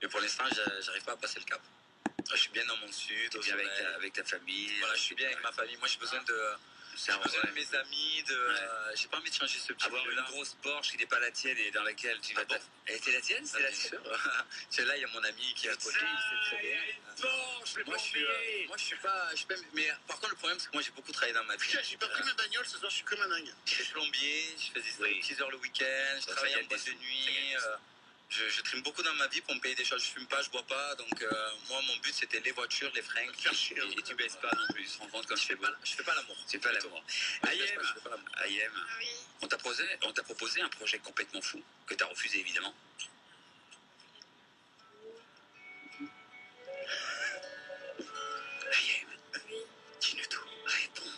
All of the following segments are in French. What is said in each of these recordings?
Mais pour l'instant, j'arrive pas à passer le cap. Je suis bien dans mon sud, bien avec ta famille. Voilà, je suis bien avec ma famille. Moi, j'ai besoin de mes amis, j'ai pas envie de changer ce petit avoir une grosse Porsche qui n'est pas la tienne et dans laquelle tu vas. Elle était la tienne, c'est la tienne. Là, il y a mon ami qui est à côté. Il sait très bien. Porsche, moi, je suis pas. Mais par contre, le problème, c'est que moi, j'ai beaucoup travaillé dans ma vie. J'ai pas pris ma bagnole ce soir. Je suis comme un dingue. Je suis plombier. Je faisais 6 heures le week-end. Je travaillais en boîte de nuit. Je trime beaucoup dans ma vie pour me payer des choses. Je fume pas, je bois pas. Donc, moi, mon but, c'était les voitures, les fringues. Et tu baisses pas non plus. Tu te rends compte quand je fais pas l'amour. C'est pas l'amour. Ayem, oui. on t'a proposé un projet complètement fou, que t'as refusé évidemment. Ayem, dis-nous tout. Réponds.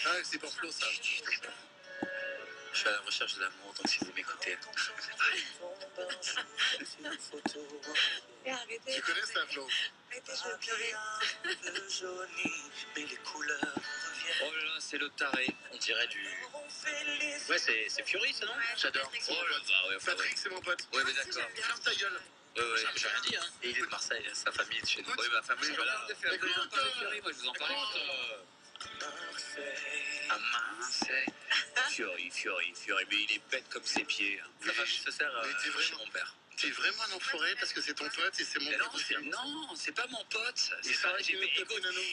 Ah, c'est pour Flo, ça. Réponds. Je suis à la recherche de l'amour, donc si vous m'écoutez. Arrêtez. Tu connais ça, Flo? Arrêtez, je vais pleurer. Oh là là, c'est le taré. On dirait du. Ouais, c'est Fury, ça non? J'adore. Oh là là, ouais, Patrick, c'est mon pote. Ouais, mais d'accord. Ferme ta gueule. Ouais, j'ai rien dit, hein. Et il est de Marseille, sa famille est de chez nous. Oui, ma famille, voilà. Écoute, Fury, moi je vous en parlais. À Marseille. Fury, mais il est bête comme ses pieds. Sa famille se sert Mais chez mon père. T'es vraiment un enfoiré parce que c'est ton pote et c'est mon pote aussi. Non, c'est pas mon pote. C'est ça,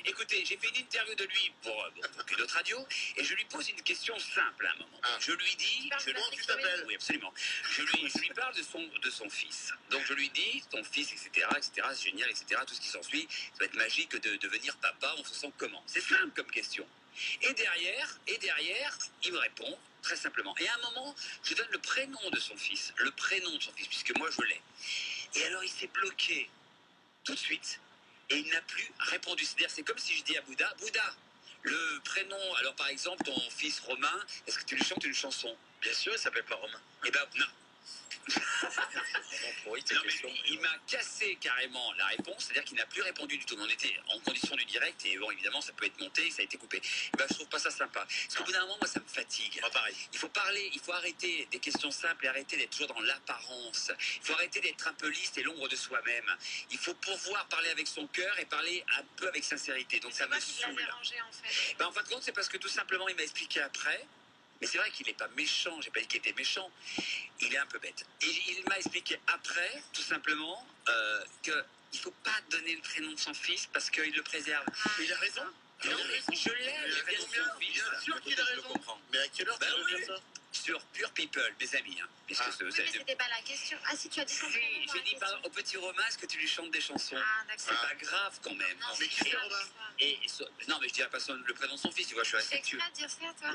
Écoutez, j'ai fait une interview de lui pour une autre radio et je lui pose une question simple à un moment. Ah. Je lui dis... Comment tu t'appelles? Oui, absolument. Je lui parle de son fils. Donc je lui dis, ton fils, etc., c'est génial, etc., tout ce qui s'ensuit, ça va être magique de devenir papa, on se sent comment? C'est simple comme question. Et derrière, il me répond très simplement. Et à un moment, je donne le prénom de son fils, puisque moi je l'ai. Et alors il s'est bloqué tout de suite et il n'a plus répondu. C'est-à-dire, c'est comme si je dis à Bouddha, le prénom, alors par exemple, ton fils Romain, est-ce que tu lui chantes une chanson? Bien sûr, il s'appelle pas Romain. Eh ben non. Il m'a cassé carrément la réponse, c'est-à-dire qu'il n'a plus répondu du tout. On était en condition du direct et bon, évidemment, ça peut être monté, ça a été coupé. Eh ben, je trouve pas ça sympa. Parce qu'au bout d'un moment, moi, ça me fatigue. Pas pareil. Il faut parler, il faut arrêter des questions simples et arrêter d'être toujours dans l'apparence. Il faut arrêter d'être un peu lisse et l'ombre de soi-même. Il faut pouvoir parler avec son cœur et parler un peu avec sincérité. Donc ça me saoule. Dérangé, en fait. Ben, en fin de compte, c'est parce que tout simplement, il m'a expliqué après. Mais c'est vrai qu'il n'est pas méchant, j'ai pas dit qu'il était méchant, il est un peu bête. Et il m'a expliqué après, tout simplement, qu'il ne faut pas donner le prénom de son fils parce qu'il le préserve. Il a raison. Non, mais je l'aime, le prénom de son fils. Bien sûr qu'il a raison. Mais à quelle heure tu veux dire ça? Sur Pure People, mes amis. Hein, puisque Oui, mais c'était pas la question. Ah si, tu as dit son prénom. j'ai dit au petit Romain, est-ce que tu lui chantes des chansons? Ah, d'accord. C'est pas grave quand même. Non, Mais qui c'est Romain? Non, mais je dirais pas le prénom de son fils, tu vois, je suis Tu fais respectueux. exprès de dire ça, toi?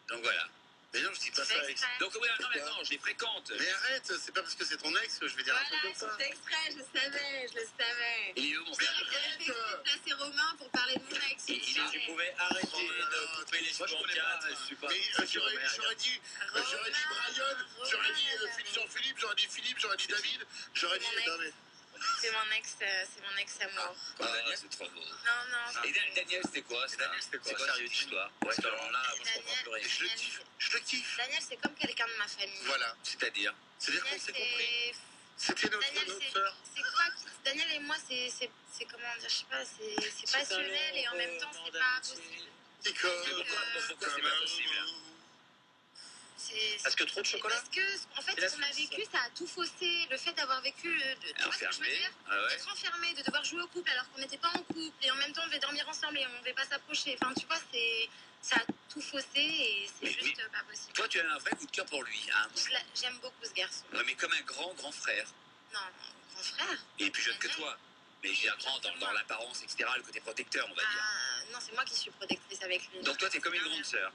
Donc voilà. Mais non, je dis pas ça, Alex. Donc oui, non, mais attends, je les fréquente. Mais arrête, c'est pas parce que c'est ton ex que je vais dire un truc Voilà, comme ça. c'est exprès, je le savais. Il est où mon J'ai frère? fait exprès de placer Romain pour parler de mon ex. Tu pouvais arrêter de couper les cheveux en quatre. Mais j'aurais dit Brian, j'aurais dit Jean-Philippe, j'aurais dit Philippe, j'aurais dit David, j'aurais dit... Non mais... C'est mon ex amour. Daniel, c'est trop beau. Non. Et Daniel, c'était quoi? C'était quoi? Sérieux, histoire. Ouais, Parce que alors là, Et franchement, Daniel- pleurer. Je le kiffe. Daniel, c'est comme quelqu'un de ma famille. Voilà. C'est-à-dire C'est-à-dire qu'on s'est compris. C'était Daniel, notre sœur. c'est quoi Daniel et moi, c'est comment dire, je sais pas, c'est passionnel et en même temps, c'est pas possible. Pourquoi c'est pas possible? Parce que trop de chocolat? Parce que, en fait, ce qu'on a vécu, ça a tout faussé. Le fait d'avoir vécu, tu vois ce que je veux dire? Être enfermé, de devoir jouer au couple alors qu'on n'était pas en couple et en même temps on devait dormir ensemble et on ne devait pas s'approcher. Enfin, tu vois, ça a tout faussé et c'est juste pas possible. Toi, tu as un vrai coup de cœur pour lui, hein? J'aime beaucoup ce garçon. Ouais, mais comme un grand frère. Non, grand frère. Il est plus jeune que toi. Mais je veux dire grand dans l'apparence, etc., le côté protecteur, on va dire. Non, c'est moi qui suis protectrice avec lui. Donc toi, t'es comme une grande sœur.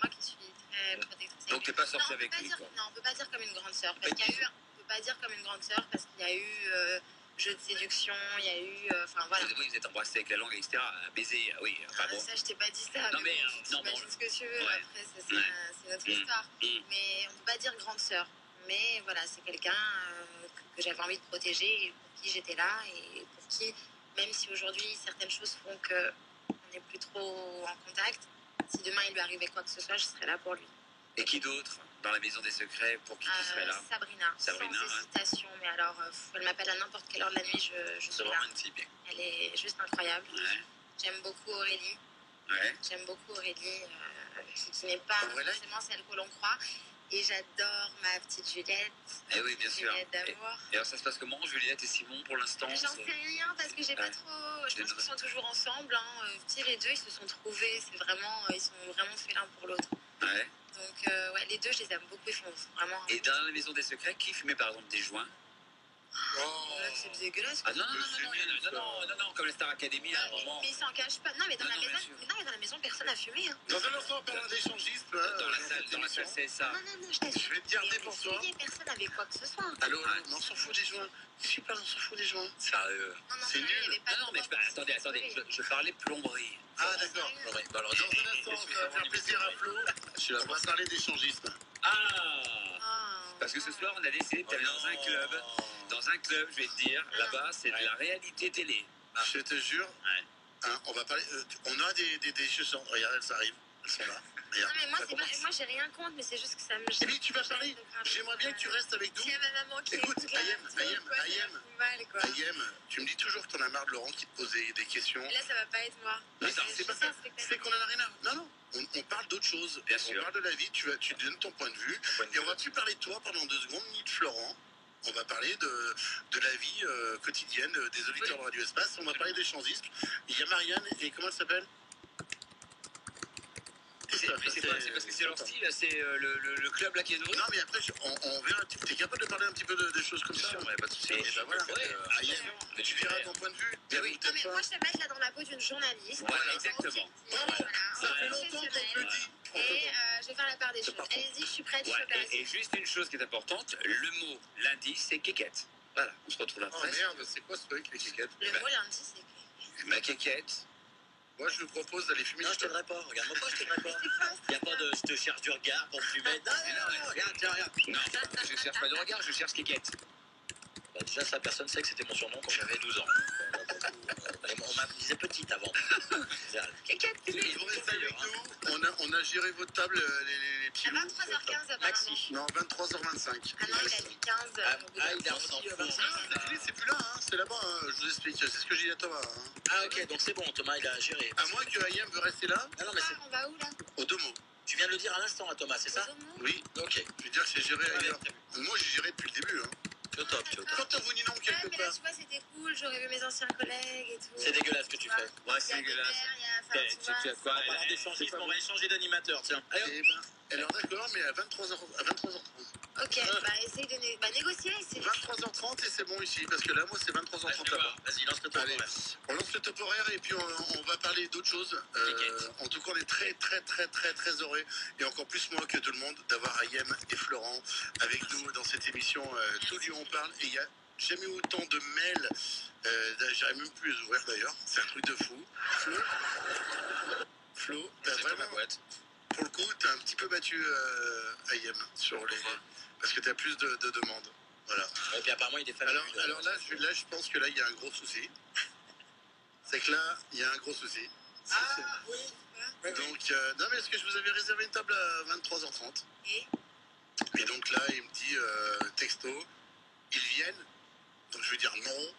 Moi qui suis très protectrice. Donc t'es pas sortie avec lui, quoi. Non, on peut pas dire comme une grande sœur. Parce qu'il y a eu... On peut pas dire comme une grande sœur parce qu'il y a eu jeu de séduction, il y a eu... Enfin, voilà. Oui, vous êtes embrassés avec la langue, etc., baiser, oui. Enfin, bon. Ça, je t'ai pas dit ça. Non, mais... bon, t'imagines ce que tu veux. Ouais. Après, c'est notre histoire. Mais on peut pas dire grande sœur. Mais voilà, c'est quelqu'un que j'avais envie de protéger et pour qui j'étais là et pour qui, même si aujourd'hui certaines choses font qu'on n'est plus trop en contact, si demain il lui arrivait quoi que ce soit, je serais là pour lui. Et qui d'autre dans la maison des secrets pour qui tu serais là? Sabrina, sans hésitation. Mais alors, elle m'appelle à n'importe quelle heure de la nuit, je suis là. Vraiment une type. Elle est juste incroyable. Ouais. J'aime beaucoup Aurélie. Ouais. J'aime beaucoup Aurélie, qui n'est pas forcément celle que l'on croit. Et j'adore ma petite Juliette. Eh oui, bien sûr. Juliette d'amour. Et alors, ça se passe comment, Juliette et Simon, pour l'instant? J'en sais rien parce que j'ai pas trop. Je pense qu'ils sont toujours ensemble. Les deux, ils se sont trouvés. Ils sont vraiment faits l'un pour l'autre. Ouais. Donc, les deux, je les aime beaucoup. Ils font vraiment. Et dans la maison des secrets, qui fumait par exemple des joints? C'est dégueulasse. Ah non, comme la Star Academy à un moment. Mais ils s'en cachent pas. Non, mais dans la maison, personne n'a fumé. Dans un instant, on parlera d'échangisme. Dans la salle CSA. Non, je t'assure. Je vais te garder pour toi. Personne n'avait quoi que ce soit. Allô, on s'en fout des joints. Je parle, on s'en fout des joints. Sérieux? C'est nul. Non, mais attendez, je parlais plomberie. Ah, d'accord. Dans un instant, ça va faire plaisir à Flo. On va parler d'échangisme. Parce que ce soir, on a décidé d'aller dans un club. Dans un club, je vais te dire, là-bas, c'est de la réalité télé. Je te jure, on va parler. On a des chansons. Regarde, elles arrivent. Elles sont là. Regarde, non, mais moi, j'ai rien contre, mais c'est juste que ça me gêne. Et puis, tu vas parler. J'aimerais bien que tu restes avec nous. Il y a ma maman qui écoute, Ayem, Ayem, tu me dis toujours que t'en as marre de Laurent qui te pose des questions. Là, ça va pas être moi. C'est pas ça. C'est qu'on en a rien à. Non. On parle d'autre chose. Bien sûr. On parle de la vie. Tu donnes ton point de vue. Et on va plus parler de toi pendant 2 secondes, ni de Florent. On va parler de la vie quotidienne des auditeurs de Radio Espace. On va parler d'échangisme. Il y a Marianne et comment elle s'appelle? C'est parce que c'est leur style, c'est le club là qui est nouveau. Non, mais après, on verra. T'es capable de parler un petit peu des choses comme ça? Bien sûr, mais pas de soucis. Et ben voilà. Ayem, mais tu diras ton point de vue. Mais oui. Non, mais moi, je te mets là dans la peau d'une journaliste. Voilà, exactement. Ça fait longtemps qu'on te le dit. Et je vais faire la part des choses. Allez-y, je suis prête, je suis opérationnelle. Et juste une chose qui est importante, le mot lundi, c'est quéquette. Voilà, on se retrouve après. Oh merde, c'est quoi ce truc, les kékettes? Le mot lundi, c'est Ma quéquette. Moi, je vous propose d'aller fumer. Non, je t'aiderai pas. Regarde-moi pas, je t'aiderai pas. Il n'y a pas de je te cherche du regard pour fumer. Non, regarde, tiens, regarde. Non, je cherche pas de regard, je cherche quéquette. Bah, déjà, ça, personne sait que c'était mon surnom quand j'avais 12 ans. On m'appelait petite avant. Quéquette, Vous restez avec nous. On a géré votre table, les petits à loups. 23h15, apparemment. Maxi. Non, 23h25. Ah non, il a dit 15. Il a reçu 25. C'est plus là, hein, c'est là-bas, hein, je vous explique. C'est ce que j'ai dit à Thomas. Hein. Ah, ok, donc c'est bon, Thomas, il a géré. À moins que Ayem veut rester là. Ah non, mais On va où, là? Au Domo. tu viens de le dire à l'instant à Thomas, c'est ça? Oui. Ok. Je veux dire que c'est géré ailleurs. Moi, j'ai géré depuis le début. Hein. C'est au top, c'est au top. Quand on vous dit non quelque mais là, part. tu vois, c'était cool. J'aurais vu mes anciens collègues et tout. C'est dégueulasse ce que tu fais. Ouais, c'est dégueulasse. Tu quoi? On va d'échangisme, on va échanger d'animateur, tiens. Eh ben, alors d'accord, mais à 23h30. Ok, essaye de négocier. 23h30 et c'est bon ici, parce que là, moi, c'est 23h30 là-bas. Vas-y, lance le top. Allez, on lance le top horaire et puis on va parler d'autres choses. En tout cas, on est très heureux, et encore plus moi que tout le monde, d'avoir Ayem et Florent avec nous dans cette émission Tout Lyon parle. Et il n'y a jamais eu autant de mails. J'arrive même plus à les ouvrir d'ailleurs. C'est un truc de fou. Flo, t'as vraiment, pour le coup, t'as un petit peu battu Ayem sur les... Parce que t'as plus de demandes. Voilà. Et puis apparemment, il est fan. Alors là, je pense que là, il y a un gros souci. C'est que là, il y a un gros souci. Oui. Donc, non, mais est-ce que je vous avais réservé une table à 23h30? Et donc là, il me dit, texto, ils viennent. Donc je vais dire non.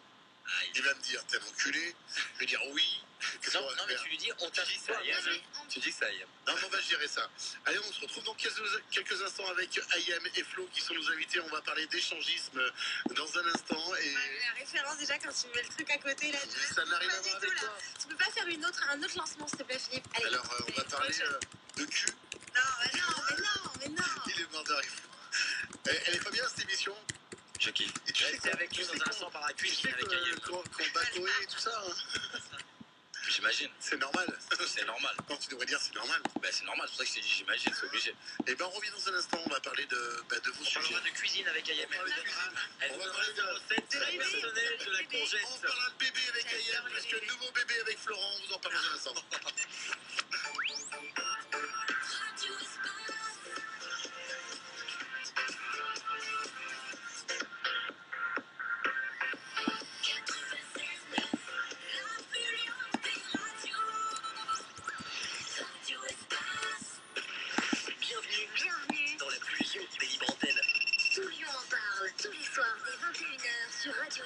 Il va me dire, t'es un enculé. Je vais dire oui. Non, mais tu lui dis, on t'a dit ça. Tu dis que ça Ayem. Non, mais on va gérer ça. Allez, on se retrouve dans quelques instants avec Ayem et Flo qui sont nos invités. On va parler d'échangisme dans un instant. Et... La référence, déjà, quand tu mets le truc à côté, là, ça n'arrive à voir avec toi. Tu peux pas faire un autre lancement, s'il te plaît, Philippe? Allez, alors, on va parler de cul. Non, mais non. Il est mort de rire. Elle est pas bien, cette émission? Je kiffe. Et tu sais Restez avec nous dans un instant par la cuisine avec Ayem. Qu'on bat Koé et tout ça. Hein. J'imagine. C'est normal. C'est normal. Non, tu devrais dire c'est normal. C'est normal, c'est pour ça que je t'ai dit j'imagine, c'est obligé. Et ben on revient dans un instant, on va parler de vos On sujets. parlera de cuisine avec Ayem. Elle On nous va donnera parler des recettes personnelles de la courgette. On parlera de bébé avec Ayem, parce que nouveau bébé avec Florent, on vous en parle dans un instant. Bienvenue tous les soirs dès 21h sur Radio